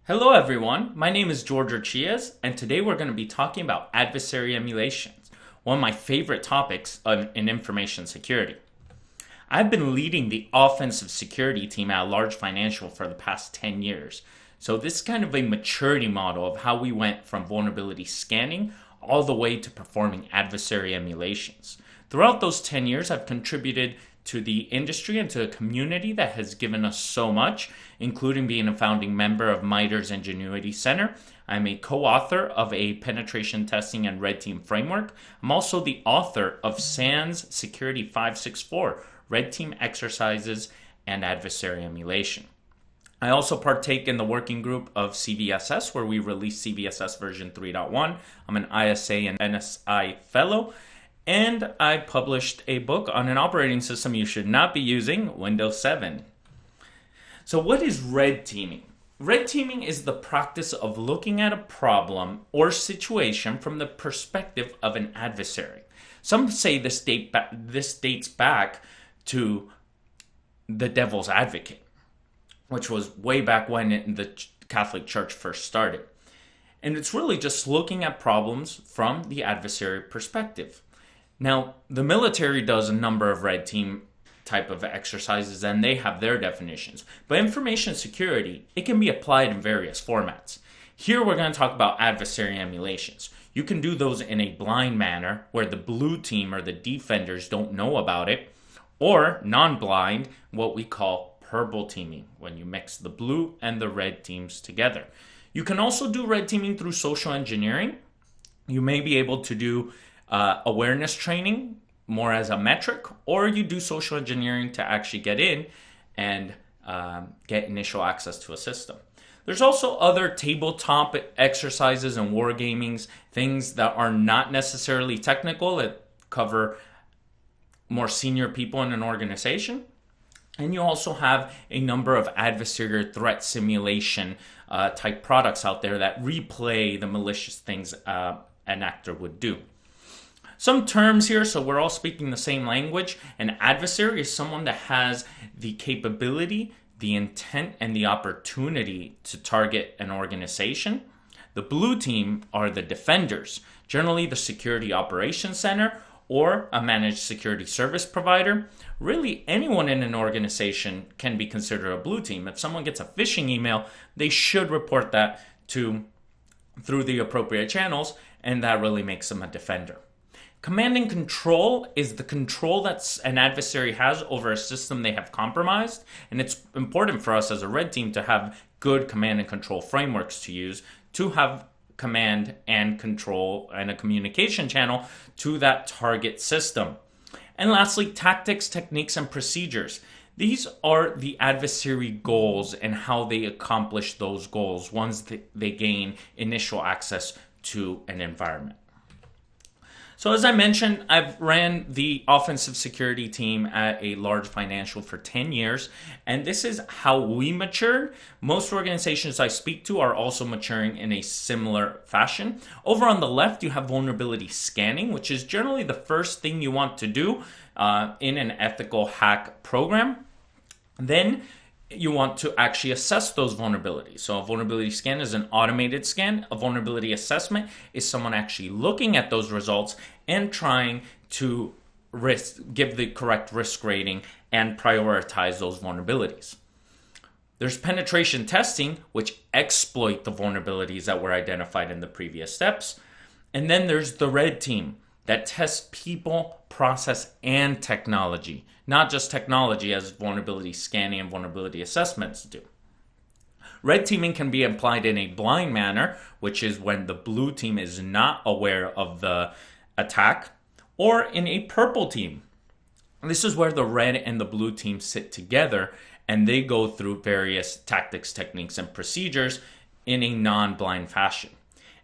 Hello everyone, my name is George Urchias, and today we're going to be talking about adversary emulations, one of my favorite topics in information security. I've been leading the offensive security team at a large financial for the past 10 years, so this is kind of a maturity model of how we went from vulnerability scanning all the way to performing adversary emulations. Throughout those 10 years, I've contributed to the industry and to a community that has given us so much, including being a founding member of MITRE's Ingenuity Center. I'm a co-author of a penetration testing and red team framework. I'm also the author of SANS Security 564, Red Team Exercises and Adversary Emulation. I also partake in the working group of CVSS, where we release CVSS version 3.1. I'm an ISA and NSI fellow. And I published a book on an operating system you should not be using, Windows 7. So what is red teaming? Red teaming is the practice of looking at a problem or situation from the perspective of an adversary. Some say this dates back to the devil's advocate, which was way back when the Catholic Church first started. And it's really just looking at problems from the adversary perspective. Now, the military does a number of red team type of exercises, and they have their definitions. But information security, it can be applied in various formats. Here we're going to talk about adversary emulations. You can do those in a blind manner, where the blue team or the defenders don't know about it, or non-blind, what we call purple teaming, when you mix the blue and the red teams together. You can also do red teaming through social engineering. You may be able to do awareness training more as a metric, or you do social engineering to actually get in and get initial access to a system. There's also other tabletop exercises and wargamings, things that are not necessarily technical, that cover more senior people in an organization. And you also have a number of adversary threat simulation type products out there that replay the malicious things an actor would do. Some terms here, so we're all speaking the same language. An adversary is someone that has the capability, the intent, and the opportunity to target an organization. The blue team are the defenders, generally the security operations center or a managed security service provider. Really, anyone in an organization can be considered a blue team. If someone gets a phishing email, they should report that through the appropriate channels, and that really makes them a defender. Command and control is the control that an adversary has over a system they have compromised, and it's important for us as a red team to have good command and control frameworks to use to have command and control and a communication channel to that target system. And lastly, tactics, techniques, and procedures. These are the adversary goals and how they accomplish those goals once they gain initial access to an environment. So as I mentioned, I've ran the offensive security team at a large financial for 10 years, and this is how we matured. Most organizations I speak to are also maturing in a similar fashion. Over on the left, you have vulnerability scanning, which is generally the first thing you want to do in an ethical hack program. Then you want to actually assess those vulnerabilities. So a vulnerability scan is an automated scan. A vulnerability assessment is someone actually looking at those results and trying to give the correct risk rating and prioritize those vulnerabilities. There's penetration testing, which exploit the vulnerabilities that were identified in the previous steps. And then there's the red team that tests people, process, and technology. Not just technology, as vulnerability scanning and vulnerability assessments do. Red teaming can be applied in a blind manner, which is when the blue team is not aware of the attack, or in a purple team. This is where the red and the blue team sit together, and they go through various tactics, techniques, and procedures in a non-blind fashion.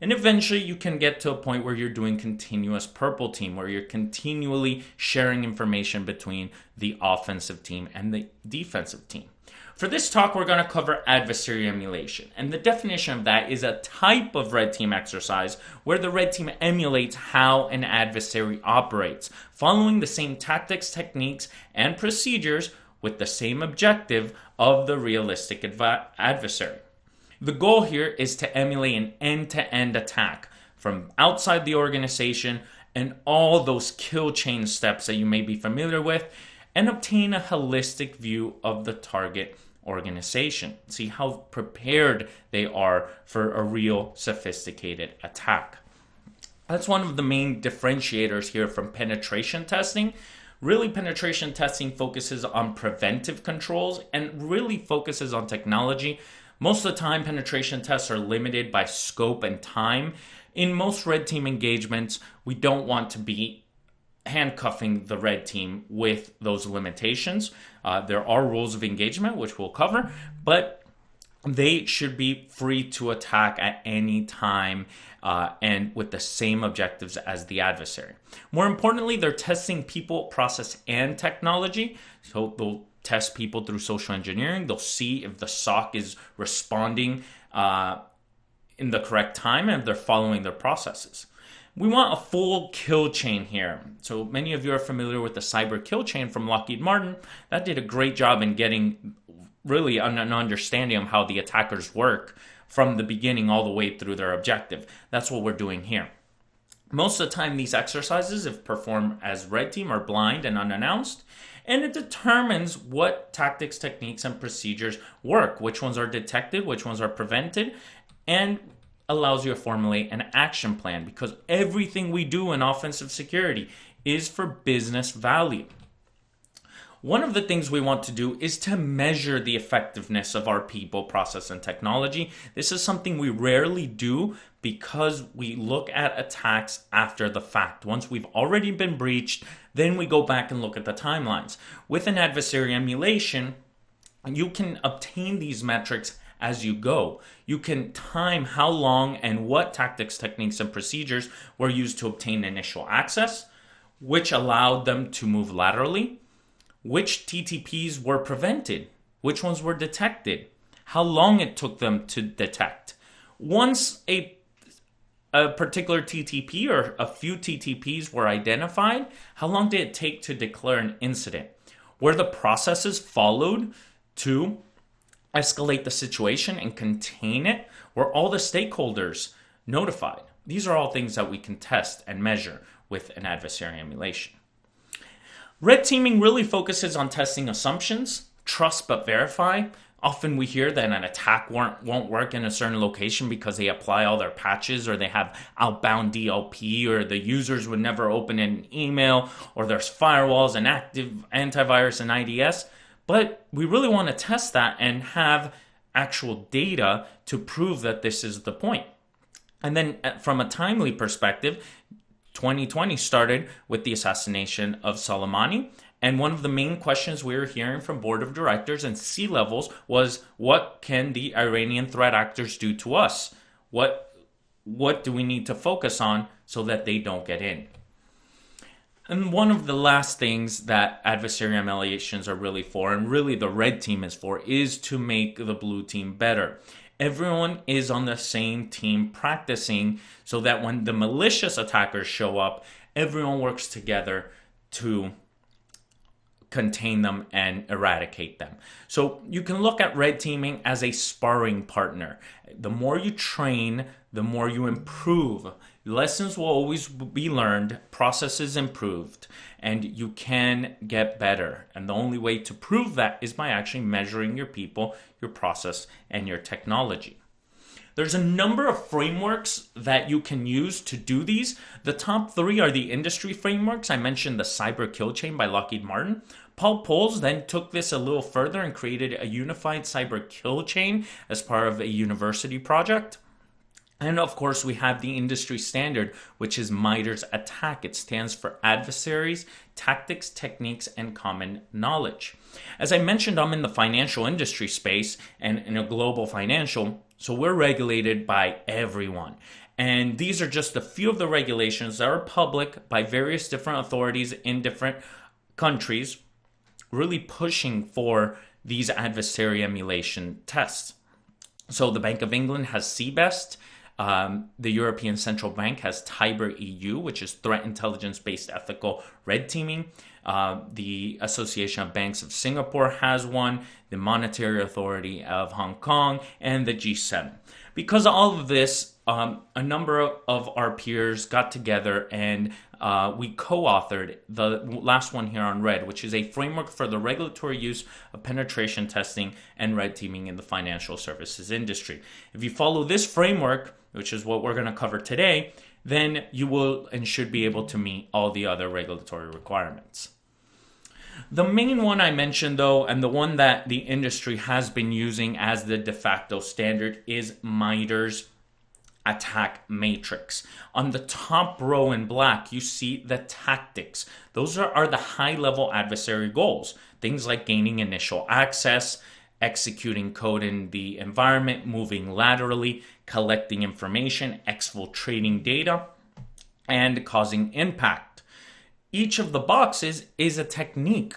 And eventually you can get to a point where you're doing continuous purple team, where you're continually sharing information between the offensive team and the defensive team. For this talk, we're going to cover adversary emulation. And the definition of that is a type of red team exercise where the red team emulates how an adversary operates, following the same tactics, techniques, and procedures with the same objective of the realistic adversary. The goal here is to emulate an end-to-end attack from outside the organization and all those kill chain steps that you may be familiar with, and obtain a holistic view of the target organization. See how prepared they are for a real sophisticated attack. That's one of the main differentiators here from penetration testing. Really, penetration testing focuses on preventive controls and really focuses on technology. Most of the time, penetration tests are limited by scope and time. In most red team engagements, we don't want to be handcuffing the red team with those limitations. There are rules of engagement, which we'll cover, but they should be free to attack at any time and with the same objectives as the adversary. More importantly, they're testing people, process, and technology. So they'll test people through social engineering. They'll see if the SOC is responding in the correct time and if they're following their processes. We want a full kill chain here. So many of you are familiar with the cyber kill chain from Lockheed Martin. That did a great job in getting really an understanding of how the attackers work from the beginning all the way through their objective. That's what we're doing here. Most of the time, these exercises, if performed as red team, are blind and unannounced, and it determines what tactics, techniques, and procedures work, which ones are detected, which ones are prevented, and allows you to formulate an action plan, because everything we do in offensive security is for business value. One of the things we want to do is to measure the effectiveness of our people, process, and technology. This is something we rarely do because we look at attacks after the fact. Once we've already been breached, then we go back and look at the timelines. With an adversary emulation, you can obtain these metrics as you go. You can time how long and what tactics, techniques, and procedures were used to obtain initial access, which allowed them to move laterally, which TTPs were prevented, which ones were detected, how long it took them to detect. Once a particular TTP or a few TTPs were identified, how long did it take to declare an incident? Were the processes followed to escalate the situation and contain it? Were all the stakeholders notified? These are all things that we can test and measure with an adversary emulation. Red teaming really focuses on testing assumptions, trust but verify. Often we hear that an attack won't work in a certain location because they apply all their patches, or they have outbound DLP, or the users would never open an email, or there's firewalls and active antivirus and IDS. But we really want to test that and have actual data to prove that this is the point. And then from a timely perspective, 2020 started with the assassination of Soleimani. And one of the main questions we were hearing from board of directors and C-levels was, what can the Iranian threat actors do to us? What do we need to focus on so that they don't get in? And one of the last things that adversary emulations are really for, and really the red team is for, is to make the blue team better. Everyone is on the same team practicing so that when the malicious attackers show up, everyone works together to contain them and eradicate them. So you can look at red teaming as a sparring partner. The more you train, the more you improve. Lessons will always be learned, processes improved, and you can get better. And the only way to prove that is by actually measuring your people, your process, and your technology. There's a number of frameworks that you can use to do these. The top three are the industry frameworks. I mentioned the Cyber Kill Chain by Lockheed Martin. Paul Poles then took this a little further and created a unified cyber kill chain as part of a university project. And of course, we have the industry standard, which is MITRE's ATT&CK. It stands for Adversaries, Tactics, Techniques, and Common Knowledge. As I mentioned, I'm in the financial industry space and in a global financial, so we're regulated by everyone. And these are just a few of the regulations that are public by various different authorities in different countries, really pushing for these adversary emulation tests. So the Bank of England has CBEST. The European Central Bank has Tiber EU, which is threat intelligence-based ethical red teaming. The Association of Banks of Singapore has one, the Monetary Authority of Hong Kong, and the G7. Because of all of this, a number of our peers got together and we co-authored the last one here on red, which is a framework for the regulatory use of penetration testing and red teaming in the financial services industry. If you follow this framework, which is what we're going to cover today, then you will and should be able to meet all the other regulatory requirements. The main one I mentioned, though, and the one that the industry has been using as the de facto standard is MITRE's attack matrix. On the top row in black, you see the tactics. Those are the high-level adversary goals. Things like gaining initial access, executing code in the environment, moving laterally, collecting information, exfiltrating data, and causing impact. Each of the boxes is a technique.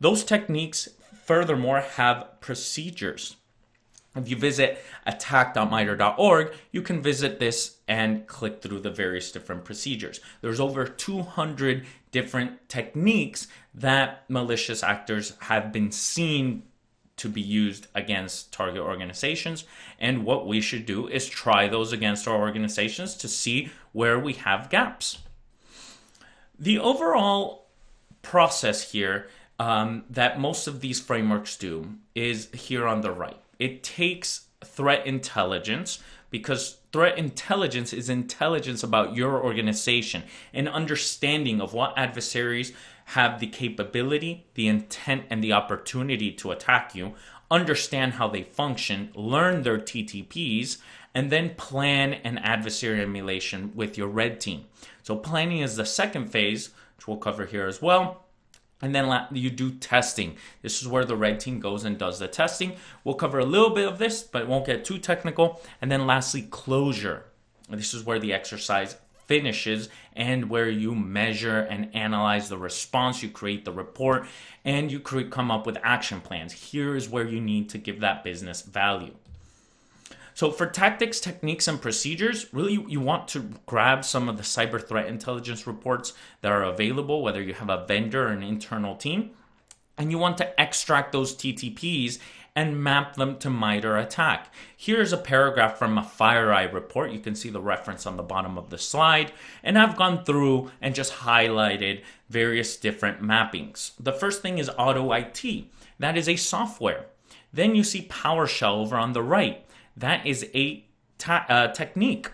Those techniques, furthermore, have procedures. If you visit attack.mitre.org, you can visit this and click through the various different procedures. There's over 200 different techniques that malicious actors have been seen to be used against target organizations. And what we should do is try those against our organizations to see where we have gaps. The overall process here that most of these frameworks do is here on the right. It takes threat intelligence, because threat intelligence is intelligence about your organization, an understanding of what adversaries have the capability, the intent, and the opportunity to attack you, understand how they function, learn their TTPs, and then plan an adversary emulation with your red team. So planning is the second phase, which we'll cover here as well. And then you do testing. This is where the red team goes and does the testing. We'll cover a little bit of this, but it won't get too technical. And then lastly, closure. This is where the exercise finishes and where you measure and analyze the response. You create the report and you come up with action plans. Here is where you need to give that business value. So for tactics, techniques, and procedures, really you want to grab some of the cyber threat intelligence reports that are available, whether you have a vendor or an internal team, and you want to extract those TTPs and map them to MITRE attack. Here's a paragraph from a FireEye report. You can see the reference on the bottom of the slide, and I've gone through and just highlighted various different mappings. The first thing is Auto IT. That is a software. Then you see PowerShell over on the right. That is a technique.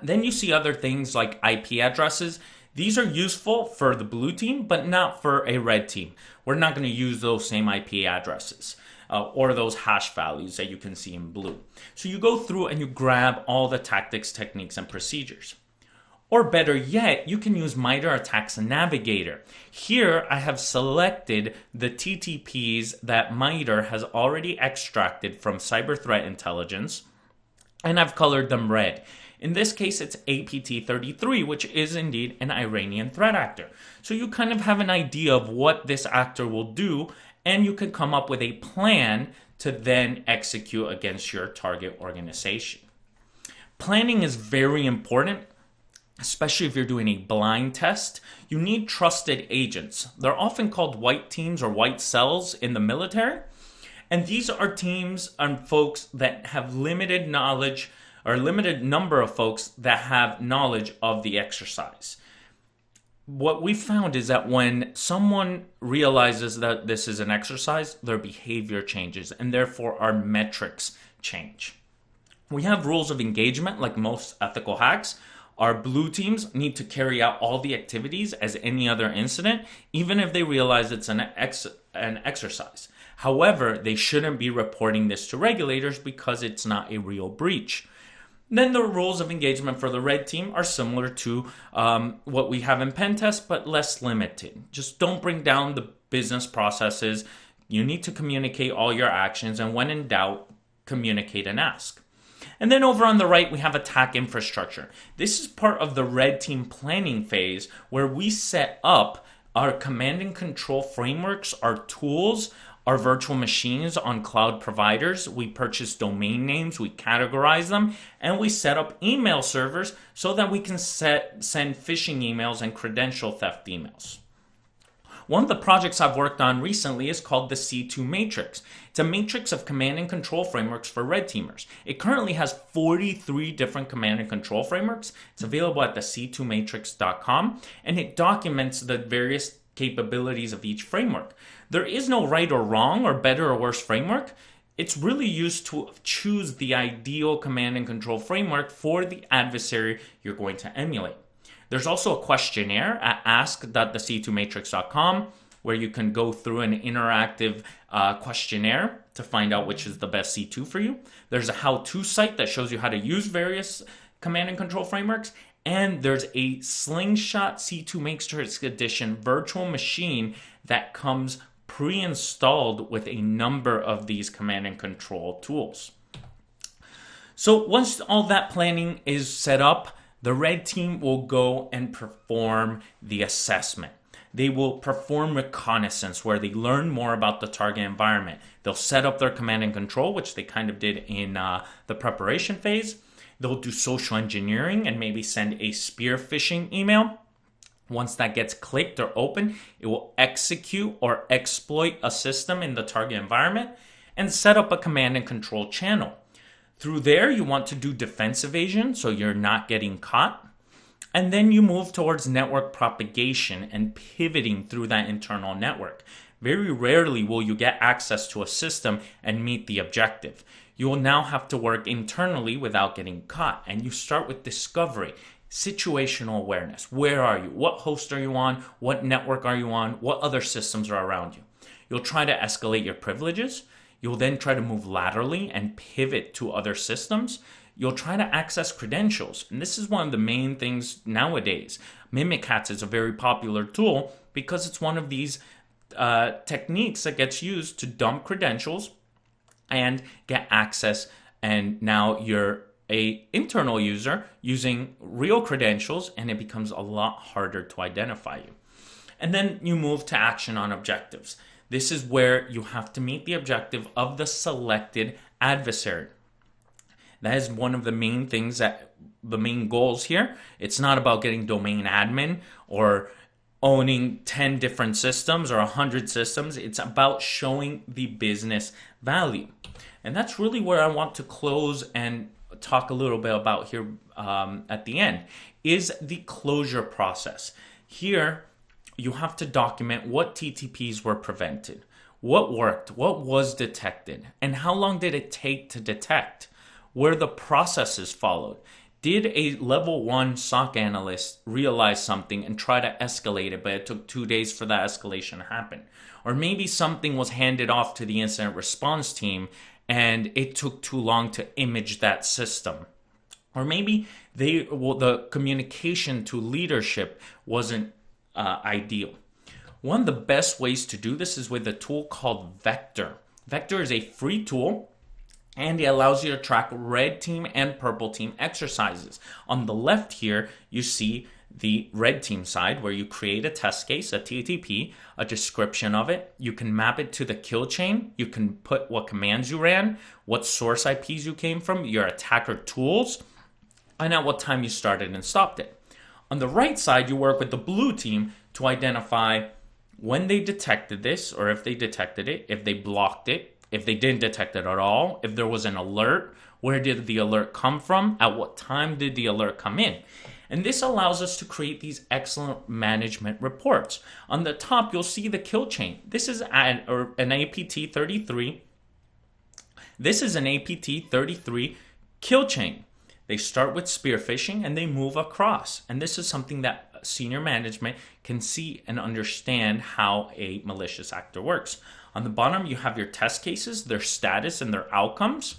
Then you see other things like IP addresses. These are useful for the blue team, but not for a red team. We're not going to use those same IP addresses or those hash values that you can see in blue. So you go through and you grab all the tactics, techniques, and procedures. Or better yet, you can use MITRE Attacks Navigator. Here, I have selected the TTPs that MITRE has already extracted from cyber threat intelligence, and I've colored them red. In this case, it's APT33, which is indeed an Iranian threat actor. So you kind of have an idea of what this actor will do, and you can come up with a plan to then execute against your target organization. Planning is very important, especially if you're doing a blind test. You need trusted agents. They're often called white teams or white cells in the military. And these are teams and folks that have limited knowledge, or limited number of folks that have knowledge of the exercise. What we found is that when someone realizes that this is an exercise, their behavior changes, and therefore our metrics change. We have rules of engagement like most ethical hacks. Our blue teams need to carry out all the activities as any other incident, even if they realize it's an exercise. However, they shouldn't be reporting this to regulators because it's not a real breach. Then the rules of engagement for the red team are similar to what we have in pen test, but less limited. Just don't bring down the business processes. You need to communicate all your actions, and when in doubt, communicate and ask. And then over on the right, we have attack infrastructure. This is part of the red team planning phase where we set up our command and control frameworks, our tools, our virtual machines on cloud providers. We purchase domain names, we categorize them, and we set up email servers so that we can send phishing emails and credential theft emails. One of the projects I've worked on recently is called the C2 Matrix. It's a matrix of command and control frameworks for red teamers. It currently has 43 different command and control frameworks. It's available at the c2matrix.com, and it documents the various capabilities of each framework. There is no right or wrong or better or worse framework. It's really used to choose the ideal command and control framework for the adversary you're going to emulate. There's also a questionnaire at ask.thec2matrix.com where you can go through an interactive questionnaire to find out which is the best C2 for you. There's a how-to site that shows you how to use various command and control frameworks. And there's a Slingshot C2 Matrix Edition virtual machine that comes pre-installed with a number of these command and control tools. So once all that planning is set up, the red team will go and perform the assessment. They will perform reconnaissance where they learn more about the target environment. They'll set up their command and control, which they kind of did in the preparation phase. They'll do social engineering and maybe send a spear phishing email. Once that gets clicked or open, it will execute or exploit a system in the target environment and set up a command and control channel. Through there, you want to do defense evasion so you're not getting caught. And then you move towards network propagation and pivoting through that internal network. Very rarely will you get access to a system and meet the objective. You will now have to work internally without getting caught. And you start with discovery, situational awareness. Where are you? What host are you on? What network are you on? What other systems are around you? You'll try to escalate your privileges. You'll then try to move laterally and pivot to other systems. You'll try to access credentials. And this is one of the main things nowadays. Mimikatz is a very popular tool because it's one of these techniques that gets used to dump credentials and get access. And now you're an internal user using real credentials, and it becomes a lot harder to identify you. And then you move to action on objectives. This is where you have to meet the objective of the selected adversary. That is one of the main things the main goals here. It's not about getting domain admin or owning 10 different systems or 100 systems. It's about showing the business value. And that's really where I want to close and talk a little bit about here at the end, is the closure process. Here, you have to document what TTPs were prevented, what worked, what was detected, and how long did it take to detect, were the processes followed. Did a level 1 SOC analyst realize something and try to escalate it, but it took 2 days for that escalation to happen? Or maybe something was handed off to the incident response team and it took too long to image that system. Or maybe the communication to leadership wasn't ideal. One of the best ways to do this is with a tool called Vector. Vector is a free tool, and it allows you to track red team and purple team exercises. On the left here, you see the red team side where you create a test case, a TTP, a description of it. You can map it to the kill chain. You can put what commands you ran, what source IPs you came from, your attacker tools, and at what time you started and stopped it. On the right side, you work with the blue team to identify when they detected this, or if they detected it, if they blocked it, if they didn't detect it at all, if there was an alert, where did the alert come from, at what time did the alert come in. And this allows us to create these excellent management reports. On the top, you'll see the kill chain. This is an APT 33. This is an APT 33 kill chain. They start with spear phishing and they move across. And this is something that senior management can see and understand how a malicious actor works. On the bottom, you have your test cases, their status, and their outcomes.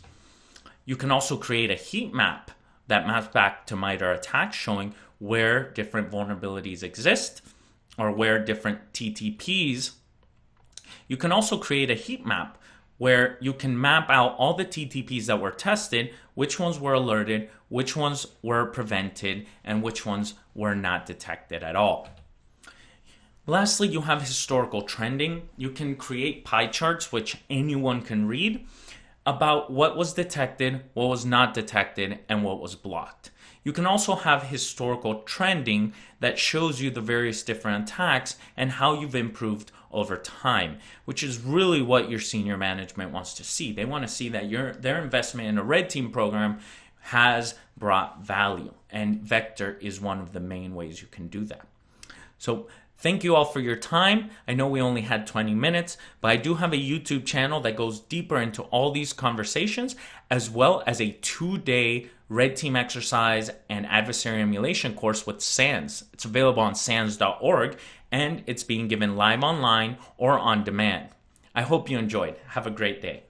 You can also create a heat map that maps back to MITRE attacks, showing where different vulnerabilities exist or where different TTPs. You can also create a heat map where you can map out all the TTPs that were tested, which ones were alerted, which ones were prevented, and which ones were not detected at all. Lastly, you have historical trending. You can create pie charts, which anyone can read. about what was detected, what was not detected, and what was blocked. You can also have historical trending that shows you the various different attacks and how you've improved over time, which is really what your senior management wants to see. They want to see that their investment in a red team program has brought value, and Vector is one of the main ways you can do that. So thank you all for your time. I know we only had 20 minutes, but I do have a YouTube channel that goes deeper into all these conversations, as well as a 2-day red team exercise and adversary emulation course with SANS. It's available on sans.org, and it's being given live online or on demand. I hope you enjoyed. Have a great day.